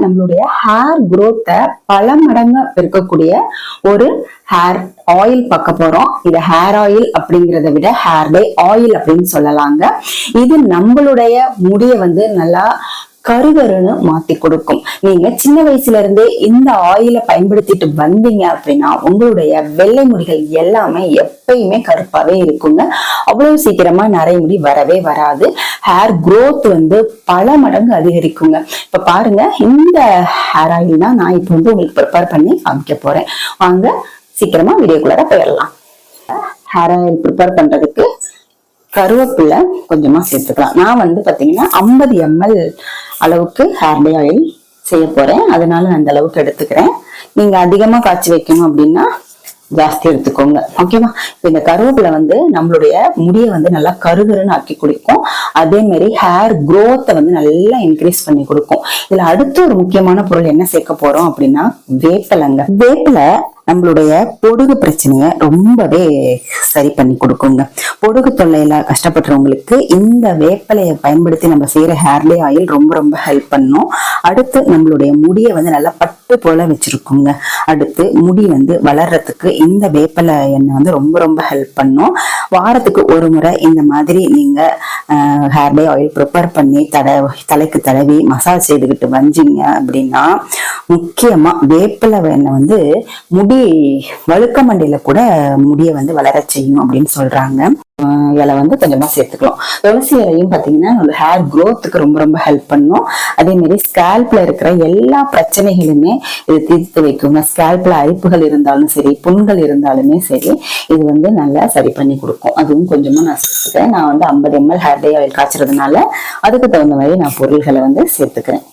நம்மளுடைய ஹேர் growth-அ பல மடங்கு பெருக்கக்கூடிய ஒரு ஹேர் ஆயில் பார்க்க போறோம். இது ஹேர் ஆயில் அப்படிங்கிறத விட ஹேர் டை ஆயில் அப்படின்னு சொல்லலாங்க. இது நம்மளுடைய முடியை நல்லா கருகருன்னு மாத்தி கொடுக்கும். நீங்க சின்ன வயசுல இருந்தே இந்த ஆயிலை பயன்படுத்திட்டு வந்தீங்க அப்படின்னா உங்களுடைய வெள்ளை முடிகள் எல்லாமே எப்பயுமே கருப்பாவே இருக்குங்க. அவ்வளவு சீக்கிரமா நிறைய முடி வரவே வராது. ஹேர் growth பல மடங்கு அதிகரிக்குங்க. இப்ப பாருங்க, இந்த ஹேர் ஆயில் தான் நான் இப்ப உங்களுக்கு ப்ரிப்பேர் பண்ணி காமிக்க போறேன். வாங்க சீக்கிரமா வீடியோக்குள்ளார போயிடலாம். ஹேர் ஆயில் ப்ரிப்பேர் பண்றதுக்கு கருவேப்பிலை கொஞ்சமா சேர்த்துக்கலாம். நான் பாத்தீங்கன்னா 50 ml அளவுக்கு ஹேர் டை ஆயில் செய்ய போறேன். அதனால நான் அந்த அளவுக்கு எடுத்துக்கிறேன். நீங்க அதிகமா காய்ச்சி வைக்கணும் அப்படின்னா ஜாஸ்தி எடுத்துக்கோங்க. ஓகேவா? இந்த கருவேப்பிலை நம்மளுடைய முடியை நல்லா கருகருன்னு ஆக்கி கொடுக்கும். அதே மாதிரி ஹேர் growth-அ நல்லா இன்க்ரீஸ் பண்ணி கொடுக்கும். இதுல அடுத்து ஒரு முக்கியமான பொருள் என்ன சேர்க்க போறோம் அப்படின்னா வேப்பிலைங்க. வேப்பிலை நம்மளுடைய பொடுகு பிரச்சனைய ரொம்பவே சரி பண்ணி கொடுக்குங்க. பொடுகு தொல்லையில கஷ்டப்படுறவங்களுக்கு இந்த வேப்பிலையை பயன்படுத்தி நம்ம செய்யற ஹேர் டை ஆயில் ரொம்ப ரொம்ப ஹெல்ப் பண்ணும். அடுத்து நம்மளுடைய முடியை நல்லா பட்டு போல வச்சிருக்குங்க. அடுத்து முடி வளர்றதுக்கு இந்த வேப்பிலை எண்ணெய் ரொம்ப ரொம்ப ஹெல்ப் பண்ணும். வாரத்துக்கு ஒரு முறை இந்த மாதிரி நீங்க ஹேர் டை ஆயில் ப்ரிப்பேர் பண்ணி தலைக்கு தடவி மசாஜ் செய்துக்கிட்டு வந்தீங்க அப்படின்னா முக்கியமா வேப்பிலை எண்ணெய் முடி வழுக்க மண்டையில கூட முடிய வளர செய்யும் அப்படின்னு சொல்றாங்க. இலை கொஞ்சமா சேர்த்துக்கலாம். துளசி இலையும் பாத்தீங்கன்னா ஹேர் growth-க்கு ரொம்ப ரொம்ப ஹெல்ப் பண்ணும். அதே மாதிரி ஸ்கேல்ப்ல இருக்கிற எல்லா பிரச்சனைகளுமே இது தீர்த்து வைக்குங்க. ஸ்கேல்ப்ல அரிப்புகள் இருந்தாலும் சரி, புண்கள் இருந்தாலுமே சரி, இது நல்லா சரி பண்ணி கொடுக்கும். அதுவும் கொஞ்சமா நான் சேர்த்துக்கிறேன். நான் 50 ml ஹேர் டை ஆயில் காய்ச்சறதுனால அதுக்கு தகுந்த மாதிரி நான் பொருள்களை சேர்த்துக்கிறேன்.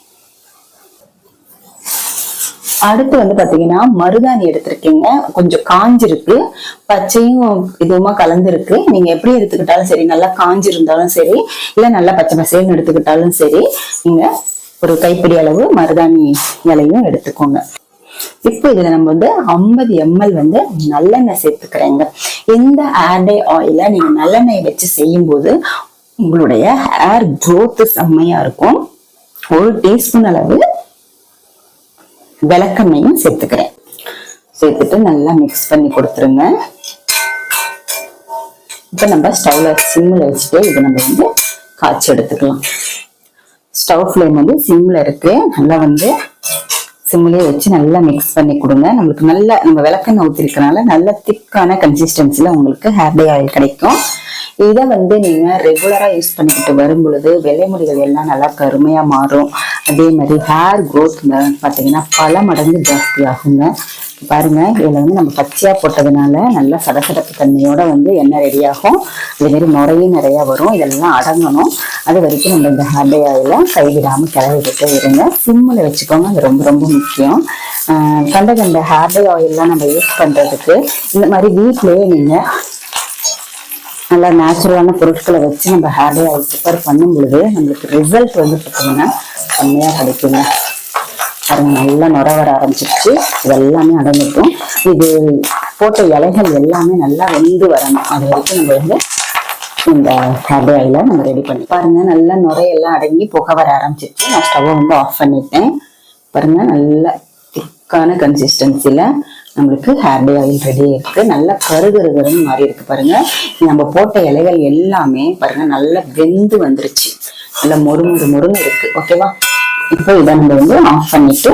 அடுத்து பாத்தீங்கன்னா மருதாணி எடுத்திருக்கீங்க. கொஞ்சம் காஞ்சிருக்கு, பச்சையும் இதுவுமா கலந்துருக்கு. நீங்க எப்படி எடுத்துக்கிட்டாலும் சரி, நல்லா காஞ்சிருந்தாலும் சரி, இல்ல நல்லா பச்சை பசேன்னு எடுத்துக்கிட்டாலும் சரி, நீங்க ஒரு கைப்பிடி அளவு மருதாணி இலையும் எடுத்துக்கோங்க. இப்போ இதுல நம்ம 50 ml நல்லெண்ணெய் சேர்த்துக்கிறேங்க. இந்த ஹேர் டை ஆயில நீங்க நல்லெண்ணெய் வச்சு செய்யும் போது உங்களுடைய ஹேர் growth செம்மையா இருக்கும். 1 டீஸ்பூன் அளவு விளக்கெண்ணையும் சேர்த்துக்கிறேன். சேர்த்துட்டு நல்லா மிக்ஸ் பண்ணி கொடுத்துருங்க. இப்ப நம்ம ஸ்டவ்ல சிம்ல வச்சுட்டு இதை நம்ம காய்ச்சி எடுத்துக்கலாம். ஸ்டவ் ஃப்ளேம் சிம்ல இருக்கு. நல்லா சிம்லயே வச்சு நல்லா மிக்ஸ் பண்ணி கொடுங்க. நம்மளுக்கு நல்லா நம்ம விளக்கெண்ணெய் ஊத்திருக்கனால நல்ல திக்கான கன்சிஸ்டன்சில உங்களுக்கு ஹேர் டை ஆயில் கிடைக்கும். இதை நீங்க ரெகுலரா யூஸ் பண்ணிக்கிட்டு வரும் பொழுது வெள்ளை முடிகள் எல்லாம் நல்லா கருமையா மாறும். அதே மாதிரி ஹேர் growth பாத்தீங்கன்னா பல மடங்கு ஜாஸ்தி ஆகுங்க. பாருங்க, இதுல நம்ம பச்சையா போட்டதுனால நல்லா சடசடப்பு தன்மையோட எண்ணெய் ரெடி ஆகும். இதே மாதிரி நுரையும் நிறைய வரும். இதெல்லாம் அடங்கணும். அது வரைக்கும் நம்ம இந்த ஹேர் டை ஆயில கைவிடாம கிளறிக்கிட்டே இருங்க. சிம்மில் வச்சுக்கோங்க. அது ரொம்ப ரொம்ப முக்கியம். கண்ட ஹேர் டை ஆயில்லாம் நம்ம யூஸ் பண்றதுக்கு இந்த மாதிரி வீட்லயே நீங்க நல்லா நேச்சுரலான பொருட்களை வச்சு நம்ம ஹேர் டை ஆயில் ப்ரிப்பேர் பண்ணும் பொழுது நம்மளுக்கு ரிசல்ட் பார்த்தீங்கன்னா செம்மையா கிடைக்குங்க. பாருங்க, நல்லா நுர வர ஆரம்பிச்சிருச்சு. இது எல்லாமே அடங்கிட்டும். இது போட்ட இலைகள் எல்லாமே நல்லா வெந்து வரணும். அது வரைக்கும் நம்ம இந்த ஹேர் டை ஆயில நம்ம ரெடி பண்ணி பாருங்க. நல்லா நுரையெல்லாம் அடங்கி புகை வர ஆரம்பிச்சிருச்சு. நான் ஸ்டவ்வை ஆஃப் பண்ணிட்டேன். பாருங்க, நல்லா திக்கான கன்சிஸ்டன்சில நம்மளுக்கு ஹேர் டை ஆயில் ரெடி இருக்கு. நல்லா கருகருகருன்னு மாறி இருக்கு. பாருங்க, நம்ம போட்ட இலைகள் எல்லாமே பாருங்க நல்லா வெந்து வந்துருச்சு. நல்லா மொறுன்னு இருக்கு. ஓகேவா? இப்போ இதை நம்ம ஆஃப் பண்ணிட்டு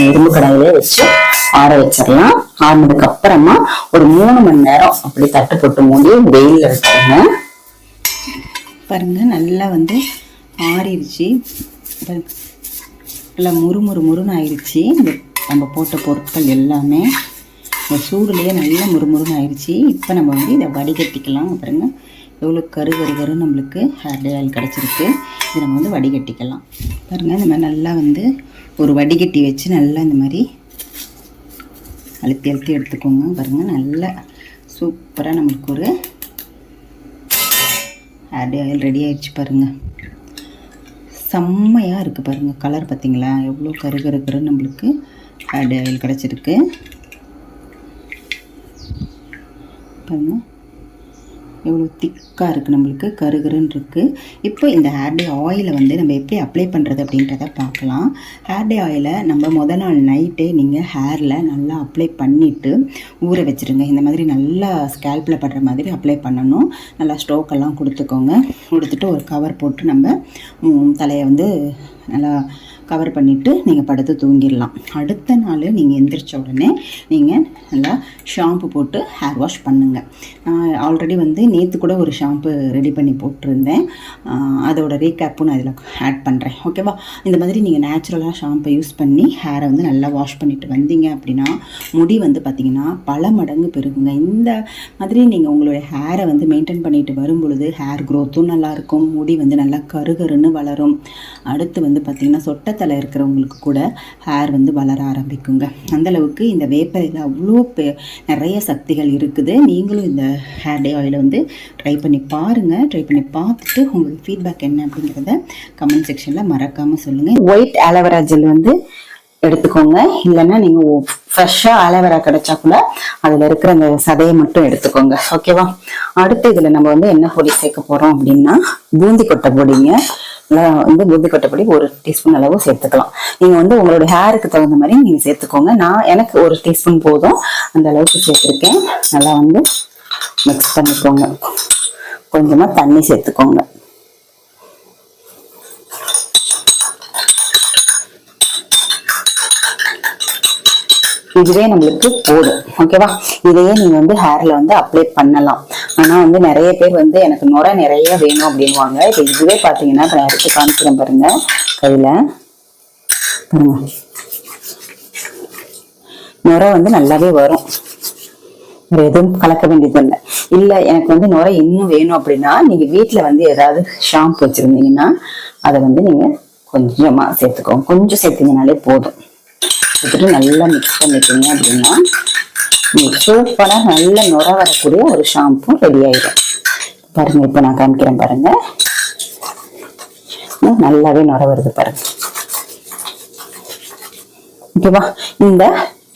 இரும்பு கடாயிலே வச்சு ஆற வச்சிடலாம். ஆறினதுக்கு அப்புறமா ஒரு 3 மணி நேரம் அப்படி தட்டு போட்டு மூடி வெயில்ல வச்சுருங்க. பாருங்க, நல்லா ஆறிடுச்சு. நல்லா முறுன்னு ஆயிடுச்சு. நம்ம போட்ட பொருட்கள் எல்லாமே சூடுலேயே நல்லா முறுமுறுன்னு ஆயிடுச்சு. இப்போ நம்ம இதை வடிகட்டிக்கலாம். பாருங்க, எவ்வளோ கருகருன்னு நம்மளுக்கு ஹேர் டை ஆயில் கிடச்சிருக்கு. இதை நம்ம வடிகட்டிக்கலாம். பாருங்கள், இந்த மாதிரி நல்லா ஒரு வடிகட்டி வச்சு நல்லா இந்த மாதிரி அழுத்தி எடுத்துக்கோங்க. பாருங்கள், நல்லா சூப்பராக நம்மளுக்கு ஒரு ஹேர் டை ஆயில் ரெடி ஆயிடுச்சு. பாருங்கள், செம்மையாக இருக்குது. பாருங்கள், கலர் பார்த்தீங்களா? எவ்வளோ கருகருன்னு நம்மளுக்கு ஹேர் டை ஆயில் கிடச்சிருக்கு. பாருங்கள், எவ்வளோ திக்காக இருக்குது, நம்மளுக்கு கருகருன்னு இருக்குது. இப்போ இந்த ஹேர் டே ஆயிலை வந்து நம்ம எப்படி அப்ளை பண்ணுறது அப்படின்றத பார்க்கலாம். ஹேர் டே ஆயிலை நம்ம முதல் நாள் நைட்டே நீங்கள் ஹேரில் நல்லா அப்ளை பண்ணிவிட்டு ஊற வச்சுருங்க. இந்த மாதிரி நல்லா ஸ்கேல்பில் படுற மாதிரி அப்ளை பண்ணணும். நல்லா ஸ்ட்ரோக்கெல்லாம் கொடுத்துக்கோங்க. கொடுத்துட்டு ஒரு கவர் போட்டு நம்ம தலையை வந்து நல்லா கவர் பண்ணிவிட்டு நீங்கள் படுத்து தூங்கிடலாம். அடுத்த நாள் நீங்கள் எந்திரிச்ச உடனே நீங்கள் நல்லா ஷாம்பு போட்டு ஹேர் வாஷ் பண்ணுங்கள். நான் ஆல்ரெடி வந்து நேற்று கூட ஒரு ஷாம்பு ரெடி பண்ணி போட்டிருந்தேன். அதோட ரீகேப்பும் நான் இதில் ஆட் பண்ணுறேன். ஓகேவா? இந்த மாதிரி நீங்கள் நேச்சுரலாக ஷாம்பை யூஸ் பண்ணி ஹேரை வந்து நல்லா வாஷ் பண்ணிவிட்டு வந்தீங்க அப்படின்னா முடி வந்து பார்த்திங்கன்னா பல மடங்கு பெருகுங்க. இந்த மாதிரி நீங்கள் உங்களுடைய ஹேரை வந்து மெயின்டைன் பண்ணிட்டு வரும் பொழுது ஹேர் க்ரோத்தும் நல்லாயிருக்கும், முடி வந்து நல்லா கருகருன்னு வளரும். அடுத்து வந்து பார்த்திங்கன்னா சொட்டத்தலை இருக்கிறவங்களுக்கு கூட ஹேர் வந்து வளர ஆரம்பிக்குங்க. அந்தளவுக்கு இந்த வேப்பரையில் அவ்வளோ நிறைய சக்திகள் இருக்குது. நீங்களும் இந்த ஹேர் டே ஆயிலை வந்து ட்ரை பண்ணி பாருங்கள். ட்ரை பண்ணி பார்த்துட்டு உங்களுக்கு ஃபீட்பேக் என்ன அப்படிங்கிறத கமெண்ட் செக்ஷனில் மறக்காமல் சொல்லுங்கள். ஒயிட் ஆலோவேரா ஜெல் வந்து எடுத்துக்கோங்க. இல்லைன்னா நீங்கள் ஃப்ரெஷ்ஷாக ஆலோவேரா கிடைச்சா கூட அதில் இருக்கிற அந்த சதையை மட்டும் எடுத்துக்கோங்க. ஓகேவா? அடுத்து இதில் நம்ம வந்து என்ன பொடி சேர்க்க போகிறோம் அப்படின்னா பூந்தி கொட்டை பொடிங்க. வந்து பூந்தி கொட்டை பொடி 1 டீஸ்பூன் அளவு சேர்த்துக்கலாம். நீங்கள் வந்து உங்களுடைய ஹேருக்கு தகுந்த மாதிரி நீங்கள் சேர்த்துக்கோங்க. எனக்கு 1 டீஸ்பூன் போதும், அந்த அளவுக்கு சேர்த்துருக்கேன். நல்லா வந்து மிக்ஸ் பண்ணிக்கோங்க. கொஞ்சமாக தண்ணி சேர்த்துக்கோங்க. இதுவே நம்மளுக்கு போதும். ஓகேவா? இதையே நீங்க வந்து ஹேர்ல வந்து அப்ளை பண்ணலாம். ஆனா வந்து நிறைய பேர் வந்து எனக்கு நுரை நிறைய வேணும் அப்படின்வாங்க. இப்போ இதுவே பாத்தீங்கன்னா நான் எடுத்து காமிக்கிறேன் பாருங்க. கையில பாருங்க, நுரை வந்து நல்லாவே வரும். எதுவும் கலக்க வேண்டியது இல்லை. இல்லை எனக்கு வந்து நுரை இன்னும் வேணும் அப்படின்னா நீங்க வீட்டுல வந்து ஏதாவது ஷாம்பு வச்சிருந்தீங்கன்னா அதை வந்து நீங்க கொஞ்சமா சேர்த்துக்கோங்க. கொஞ்சம் சேர்த்தீங்கனாலே போதும். எடுத்துட்டு நல்லா மிக்ஸ் பண்ணிட்டீங்க அப்படின்னா சூப்பரா நல்ல நுர வரக்கூடிய ஒரு ஷாம்பு ரெடி ஆயிடும். பாருங்க, இப்ப நான் காமிக்கிறேன் பாருங்க. நல்லாவே நுர வருது பாருங்க. ஓகேவா? இந்த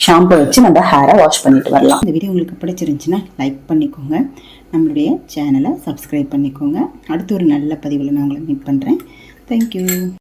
ஷாம்பு வச்சு நம்ம ஹேரை வாஷ் பண்ணிட்டு வரலாம். இந்த வீடியோ உங்களுக்கு பிடிச்சிருந்துச்சுன்னா லைக் பண்ணிக்கோங்க. நம்மளுடைய சேனலை சப்ஸ்கிரைப் பண்ணிக்கோங்க. அடுத்து ஒரு நல்ல பதிவில் நான் உங்களை மீட் பண்றேன். தேங்க்யூ.